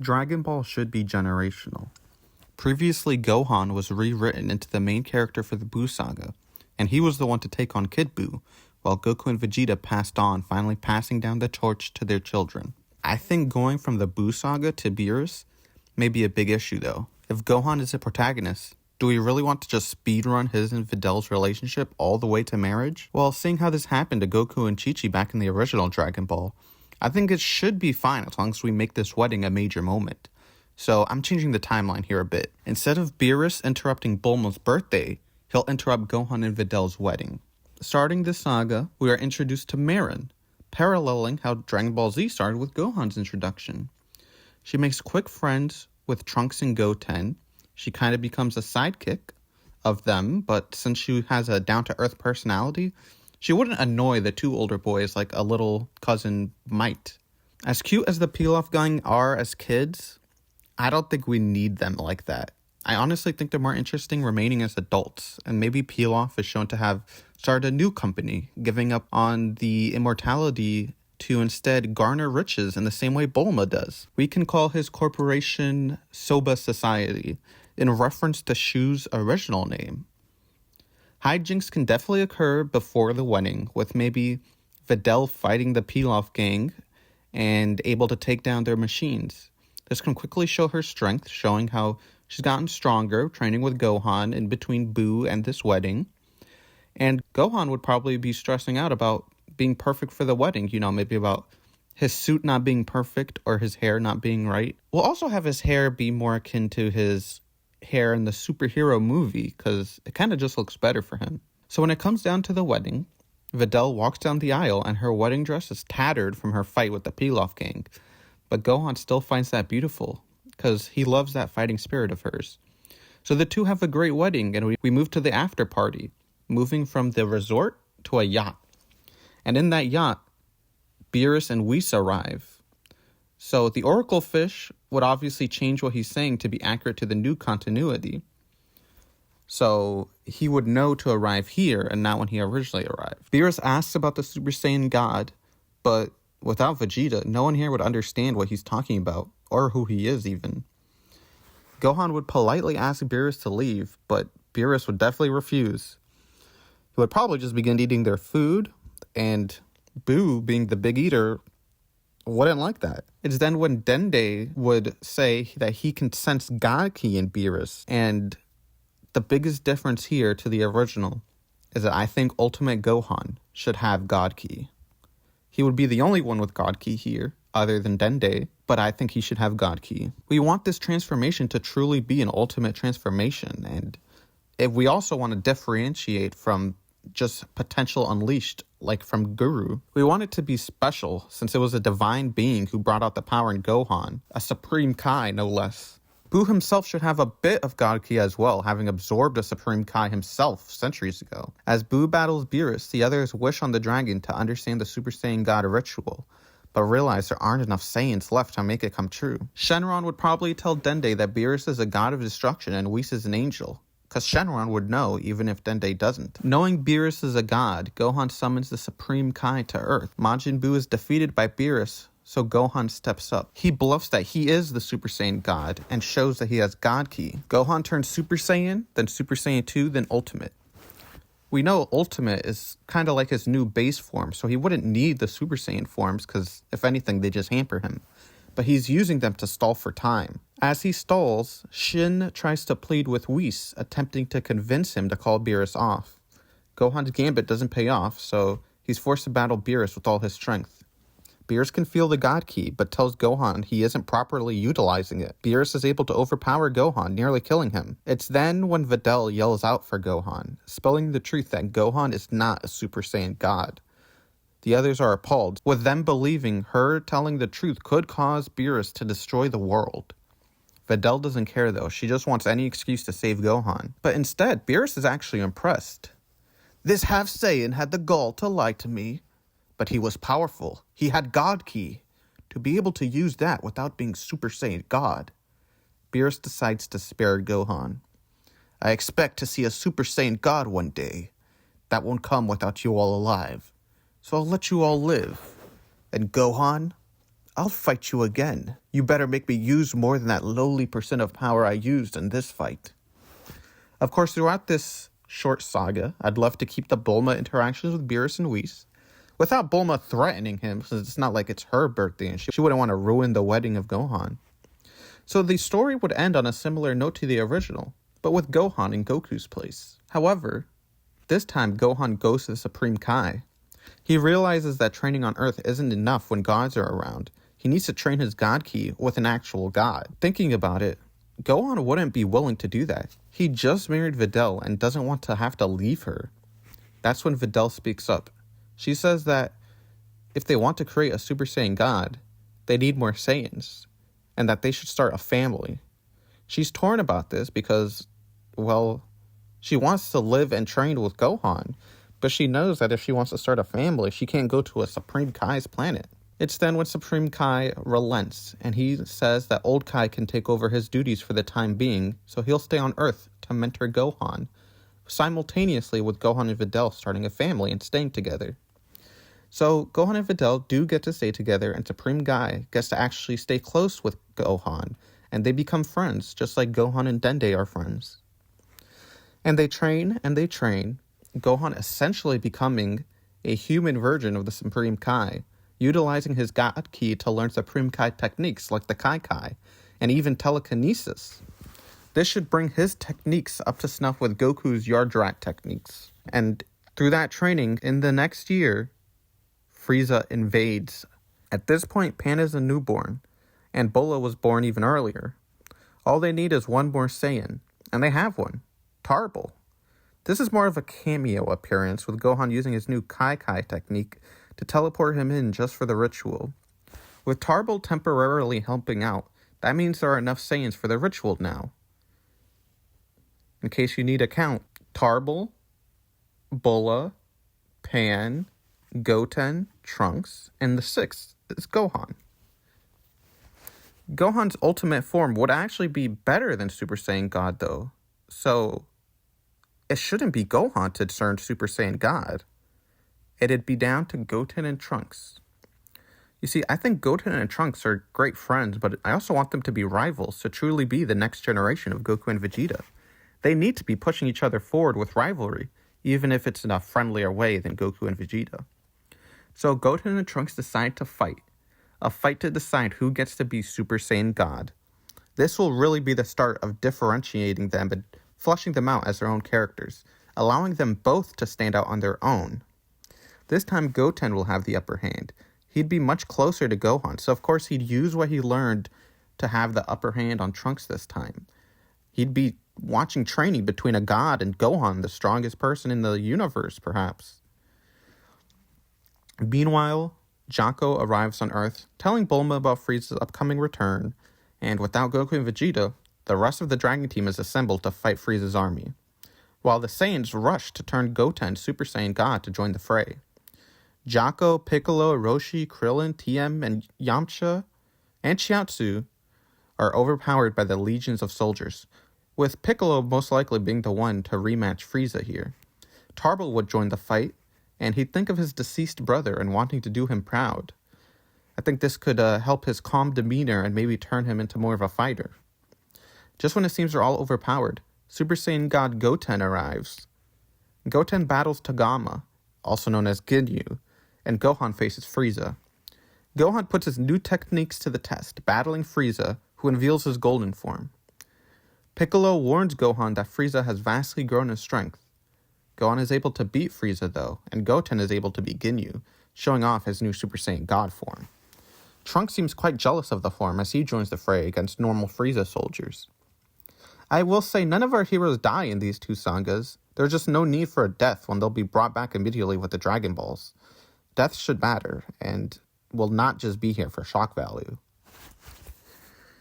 Dragon Ball should be generational. Previously, Gohan was rewritten into the main character for the Buu saga, and he was the one to take on Kid Buu, while Goku and Vegeta passed on, finally passing down the torch to their children. I think going from the Buu saga to Beerus may be a big issue though. If Gohan is a protagonist, do we really want to just speedrun his and Videl's relationship all the way to marriage? Well, seeing how this happened to Goku and Chi-Chi back in the original Dragon Ball, I think it should be fine as long as we make this wedding a major moment. So I'm changing the timeline here a bit. Instead of Beerus interrupting Bulma's birthday, he'll interrupt Gohan and Videl's wedding. Starting this saga, we are introduced to Marin, paralleling how Dragon Ball Z started with Gohan's introduction. She makes quick friends with Trunks and Goten. She kind of becomes a sidekick of them, but since she has a down-to-earth personality, she wouldn't annoy the two older boys like a little cousin might. As cute as the Pilaf gang are as kids, I don't think we need them like that. I honestly think they're more interesting remaining as adults, and maybe Pilaf is shown to have started a new company, giving up on the immortality to instead garner riches in the same way Bulma does. We can call his corporation Soba Society, in reference to Shu's original name. Hijinks can definitely occur before the wedding, with maybe Videl fighting the Pilaf gang and able to take down their machines. This can quickly show her strength, showing how she's gotten stronger, training with Gohan in between Buu and this wedding. And Gohan would probably be stressing out about being perfect for the wedding, maybe about his suit not being perfect or his hair not being right. We'll also have his hair be more akin to his hair in the superhero movie, because it kind of just looks better for him. So when it comes down to the wedding, Videl walks down the aisle and her wedding dress is tattered from her fight with the Pilaf gang. But Gohan still finds that beautiful, because he loves that fighting spirit of hers. So the two have a great wedding, and we move to the after party, moving from the resort to a yacht. And in that yacht, Beerus and Whis arrive. So the Oracle Fish would obviously change what he's saying to be accurate to the new continuity. So he would know to arrive here and not when he originally arrived. Beerus asks about the Super Saiyan God, but without Vegeta, no one here would understand what he's talking about, or who he is even. Gohan would politely ask Beerus to leave, but Beerus would definitely refuse. He would probably just begin eating their food, and Buu, being the big eater, wouldn't like that. It's then when Dende would say that he can sense God Ki in Beerus, and the biggest difference here to the original is that I think Ultimate Gohan should have God Ki. He would be the only one with God Ki here, other than Dende, but I think he should have God Ki. We want this transformation to truly be an ultimate transformation, and if we also want to differentiate from just potential unleashed, like from Guru, we want it to be special, since it was a divine being who brought out the power in Gohan, a Supreme Kai no less. Buu himself should have a bit of God Ki as well, having absorbed a Supreme Kai himself centuries ago. As Buu battles Beerus, the others wish on the dragon to understand the Super Saiyan God ritual, but realize there aren't enough Saiyans left to make it come true. Shenron would probably tell Dende that Beerus is a god of destruction and Whis is an angel, because Shenron would know even if Dende doesn't. Knowing Beerus is a god, Gohan summons the Supreme Kai to Earth. Majin Buu is defeated by Beerus, so Gohan steps up. He bluffs that he is the Super Saiyan God and shows that he has God Ki. Gohan turns Super Saiyan, then Super Saiyan 2, then Ultimate. We know Ultimate is kind of like his new base form, so he wouldn't need the Super Saiyan forms because, if anything, they just hamper him. But he's using them to stall for time. As he stalls, Shin tries to plead with Whis, attempting to convince him to call Beerus off. Gohan's gambit doesn't pay off, so he's forced to battle Beerus with all his strength. Beerus can feel the God Ki, but tells Gohan he isn't properly utilizing it. Beerus is able to overpower Gohan, nearly killing him. It's then when Videl yells out for Gohan, spelling the truth that Gohan is not a Super Saiyan God. The others are appalled, with them believing her telling the truth could cause Beerus to destroy the world. Videl doesn't care though, she just wants any excuse to save Gohan. But instead, Beerus is actually impressed. This half-Saiyan had the gall to lie to me, but he was powerful. He had God Ki. To be able to use that without being Super Saiyan God. Beerus decides to spare Gohan. I expect to see a Super Saiyan God one day. That won't come without you all alive. So I'll let you all live. And Gohan, I'll fight you again. You better make me use more than that lowly percent of power I used in this fight. Of course, throughout this short saga, I'd love to keep the Bulma interactions with Beerus and Whis, without Bulma threatening him, since it's not like it's her birthday and she wouldn't want to ruin the wedding of Gohan. So the story would end on a similar note to the original, but with Gohan in Goku's place. However, this time Gohan goes to the Supreme Kai. He realizes that training on Earth isn't enough when gods are around. He needs to train his God Ki with an actual god. Thinking about it, Gohan wouldn't be willing to do that. He just married Videl and doesn't want to have to leave her. That's when Videl speaks up. She says that if they want to create a Super Saiyan God, they need more Saiyans, and that they should start a family. She's torn about this because, well, she wants to live and train with Gohan, but she knows that if she wants to start a family, she can't go to a Supreme Kai's planet. It's then when Supreme Kai relents, and he says that Old Kai can take over his duties for the time being, so he'll stay on Earth to mentor Gohan, simultaneously with Gohan and Videl starting a family and staying together. So Gohan and Videl do get to stay together, and Supreme Kai gets to actually stay close with Gohan, and they become friends, just like Gohan and Dende are friends. And they train, Gohan essentially becoming a human version of the Supreme Kai, utilizing his God Ki to learn Supreme Kai techniques like the Kai Kai, and even telekinesis. This should bring his techniques up to snuff with Goku's Yardrat techniques. And through that training, in the next year, Frieza invades. At this point, Pan is a newborn, and Bola was born even earlier. All they need is one more Saiyan, and they have one, Tarble. This is more of a cameo appearance, with Gohan using his new Kai Kai technique to teleport him in just for the ritual. With Tarble temporarily helping out, that means there are enough Saiyans for the ritual now. In case you need a count, Tarble, Bola, Pan, Goten, Trunks, and the sixth is Gohan. Gohan's ultimate form would actually be better than Super Saiyan God, though. So, it shouldn't be Gohan to turn Super Saiyan God. It'd be down to Goten and Trunks. You see, I think Goten and Trunks are great friends, but I also want them to be rivals to truly be the next generation of Goku and Vegeta. They need to be pushing each other forward with rivalry, even if it's in a friendlier way than Goku and Vegeta. So Goten and Trunks decide to fight. A fight to decide who gets to be Super Saiyan God. This will really be the start of differentiating them and fleshing them out as their own characters, allowing them both to stand out on their own. This time Goten will have the upper hand. He'd be much closer to Gohan, so of course he'd use what he learned to have the upper hand on Trunks this time. He'd be watching training between a god and Gohan, the strongest person in the universe, perhaps. Meanwhile, Jaco arrives on Earth, telling Bulma about Frieza's upcoming return, and without Goku and Vegeta, the rest of the Dragon Team is assembled to fight Frieza's army, while the Saiyans rush to turn Goten Super Saiyan God to join the fray. Jaco, Piccolo, Roshi, Krillin, TM, and Yamcha, and Chiatsu are overpowered by the legions of soldiers, with Piccolo most likely being the one to rematch Frieza here. Tarble would join the fight, and he'd think of his deceased brother and wanting to do him proud. I think this could help his calm demeanor and maybe turn him into more of a fighter. Just when it seems they're all overpowered, Super Saiyan God Goten arrives. Goten battles Tagama, also known as Ginyu, and Gohan faces Frieza. Gohan puts his new techniques to the test, battling Frieza, who unveils his golden form. Piccolo warns Gohan that Frieza has vastly grown in strength. Gohan is able to beat Frieza, though, and Goten is able to beat Ginyu, showing off his new Super Saiyan God form. Trunks seems quite jealous of the form as he joins the fray against normal Frieza soldiers. I will say none of our heroes die in these two sagas. There's just no need for a death when they'll be brought back immediately with the Dragon Balls. Death should matter, and will not just be here for shock value.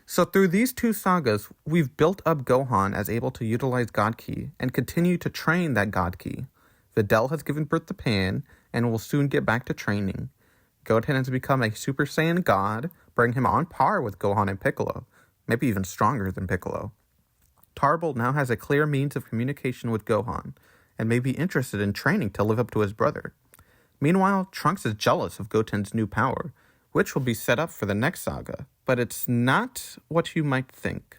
So through these two sagas, we've built up Gohan as able to utilize God Ki and continue to train that God Ki. Videl has given birth to Pan and will soon get back to training. Goten has become a Super Saiyan God, bringing him on par with Gohan and Piccolo, maybe even stronger than Piccolo. Tarble now has a clear means of communication with Gohan, and may be interested in training to live up to his brother. Meanwhile, Trunks is jealous of Goten's new power, which will be set up for the next saga. But it's not what you might think.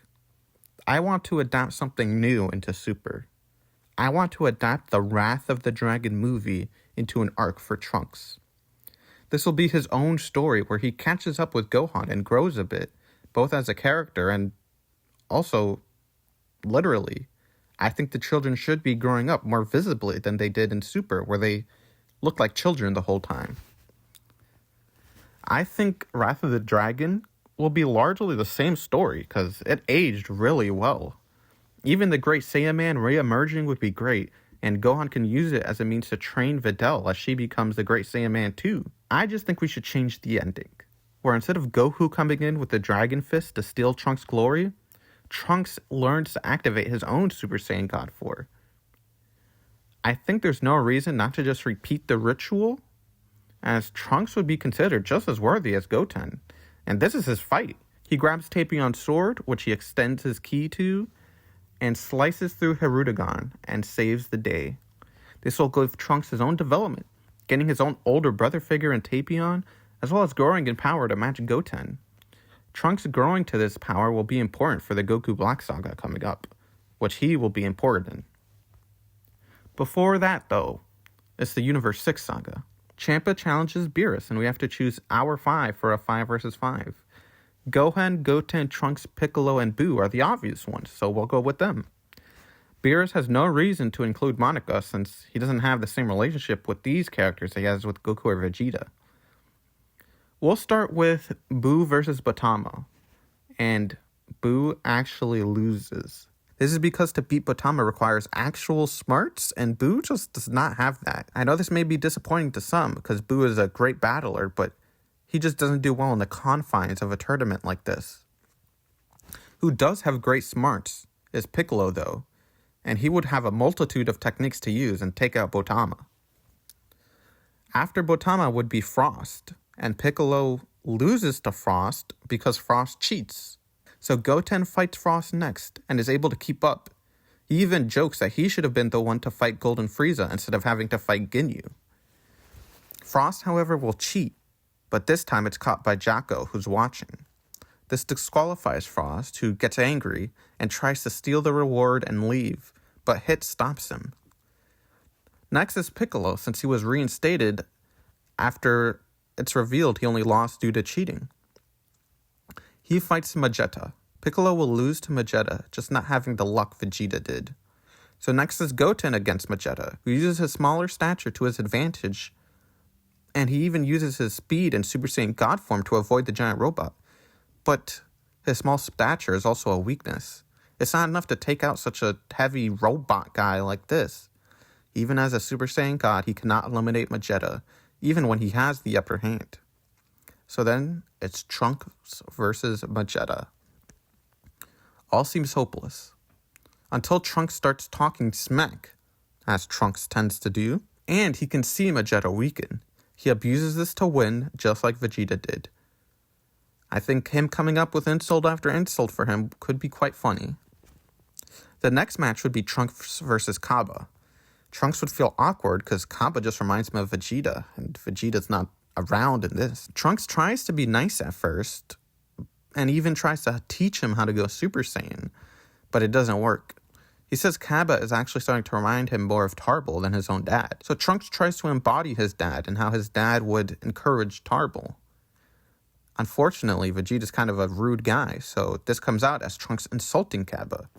I want to adapt something new into Super. I want to adapt the Wrath of the Dragon movie into an arc for Trunks. This will be his own story where he catches up with Gohan and grows a bit, both as a character and also literally. I think the children should be growing up more visibly than they did in Super, where they looked like children the whole time. I think Wrath of the Dragon will be largely the same story because it aged really well. Even the Great Saiyaman re-emerging would be great, and Gohan can use it as a means to train Videl as she becomes the Great Saiyaman too. I just think we should change the ending, where instead of Goku coming in with the Dragon Fist to steal Trunks' glory, Trunks learns to activate his own Super Saiyan God 4. I think there's no reason not to just repeat the ritual, as Trunks would be considered just as worthy as Goten. And this is his fight. He grabs Tapion's sword, which he extends his ki to, and slices through Hirudegan and saves the day. This will give Trunks his own development, getting his own older brother figure in Tapion, as well as growing in power to match Goten. Trunks growing to this power will be important for the Goku Black Saga coming up, which he will be important in. Before that, though, it's the Universe 6 Saga. Champa challenges Beerus, and we have to choose our 5 for a 5 versus 5. Gohan, Goten, Trunks, Piccolo, and Buu are the obvious ones, so we'll go with them. Beerus has no reason to include Monica since he doesn't have the same relationship with these characters he has with Goku or Vegeta. We'll start with Buu versus Botama, and Buu actually loses. This is because to beat Botama requires actual smarts, and Buu just does not have that. I know this may be disappointing to some, because Buu is a great battler, but he just doesn't do well in the confines of a tournament like this. Who does have great smarts is Piccolo, though, and he would have a multitude of techniques to use and take out Botama. After Botama would be Frost, and Piccolo loses to Frost because Frost cheats. So Goten fights Frost next and is able to keep up. He even jokes that he should have been the one to fight Golden Frieza instead of having to fight Ginyu. Frost, however, will cheat, but this time it's caught by Jocko, who's watching. This disqualifies Frost, who gets angry and tries to steal the reward and leave, but Hit stops him. Next is Piccolo, since he was reinstated after it's revealed he only lost due to cheating. He fights Vegeta. Piccolo will lose to Vegeta, just not having the luck Vegeta did. So next is Goten against Vegeta, who uses his smaller stature to his advantage, and he even uses his speed and Super Saiyan God form to avoid the giant robot. But his small stature is also a weakness. It's not enough to take out such a heavy robot guy like this. Even as a Super Saiyan God, he cannot eliminate Vegeta, even when he has the upper hand. So then, it's Trunks versus Vegeta. All seems hopeless. Until Trunks starts talking smack, as Trunks tends to do, and he can see Vegeta weaken. He abuses this to win, just like Vegeta did. I think him coming up with insult after insult for him could be quite funny. The next match would be Trunks versus Kaba. Trunks would feel awkward because Kaba just reminds him of Vegeta, and Vegeta's not around in this. Trunks tries to be nice at first, and even tries to teach him how to go Super Saiyan, but it doesn't work. He says Kaba is actually starting to remind him more of Tarble than his own dad. So Trunks tries to embody his dad and how his dad would encourage Tarble. Unfortunately, Vegeta's kind of a rude guy, so this comes out as Trunks insulting Kaba.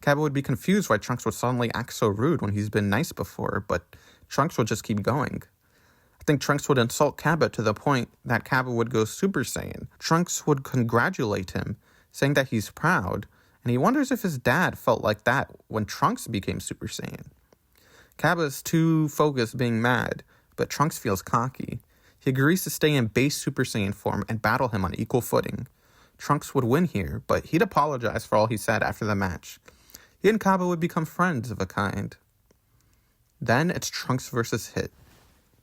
Kaba would be confused why Trunks would suddenly act so rude when he's been nice before, but Trunks would just keep going. I think Trunks would insult Kaba to the point that Kaba would go Super Saiyan. Trunks would congratulate him, saying that he's proud, and he wonders if his dad felt like that when Trunks became Super Saiyan. Kaba is too focused being mad, but Trunks feels cocky. He agrees to stay in base Super Saiyan form and battle him on equal footing. Trunks would win here, but he'd apologize for all he said after the match. He and Kaba would become friends of a kind. Then it's Trunks versus Hit.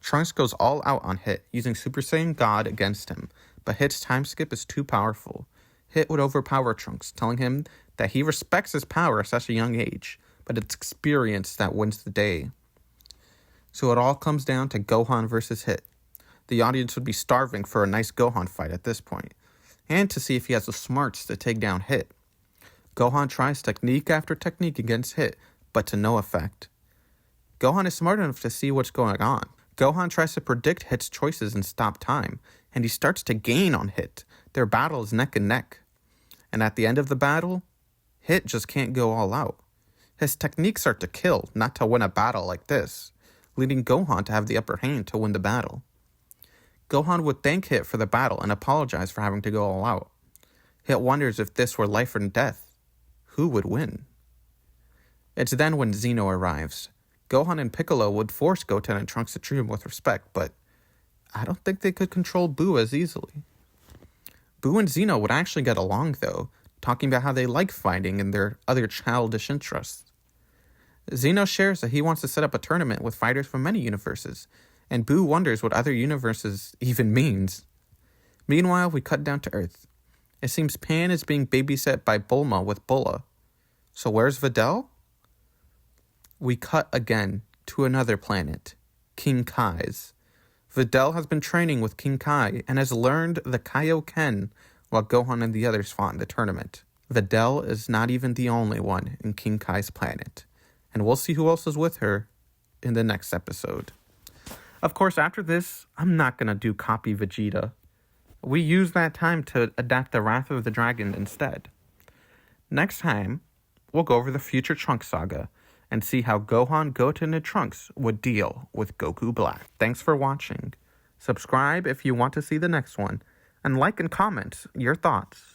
Trunks goes all out on Hit, using Super Saiyan God against him, but Hit's time skip is too powerful. Hit would overpower Trunks, telling him that he respects his power at such a young age, but it's experience that wins the day. So it all comes down to Gohan versus Hit. The audience would be starving for a nice Gohan fight at this point, and to see if he has the smarts to take down Hit. Gohan tries technique after technique against Hit, but to no effect. Gohan is smart enough to see what's going on. Gohan tries to predict Hit's choices and stop time, and he starts to gain on Hit. Their battle is neck and neck. And at the end of the battle, Hit just can't go all out. His techniques are to kill, not to win a battle like this, leading Gohan to have the upper hand to win the battle. Gohan would thank Hit for the battle and apologize for having to go all out. Hit wonders if this were life or death. Who would win? It's then when Zeno arrives. Gohan and Piccolo would force Goten and Trunks to treat him with respect, but I don't think they could control Buu as easily. Buu and Zeno would actually get along, though, talking about how they like fighting and their other childish interests. Zeno shares that he wants to set up a tournament with fighters from many universes, and Buu wonders what other universes even means. Meanwhile, we cut down to Earth. It seems Pan is being babysat by Bulma with Bulla. So where's Videl? We cut again to another planet, King Kai's. Videl has been training with King Kai and has learned the Kaioken while Gohan and the others fought in the tournament. Videl is not even the only one in King Kai's planet, and we'll see who else is with her in the next episode. Of course, after this, I'm not going to do copy Vegeta. We use that time to adapt the Wrath of the Dragon instead. Next time, we'll go over the future Trunks saga and see how Gohan, Goten, and Trunks would deal with Goku Black. Thanks for watching. Subscribe if you want to see the next one, and like and comment your thoughts.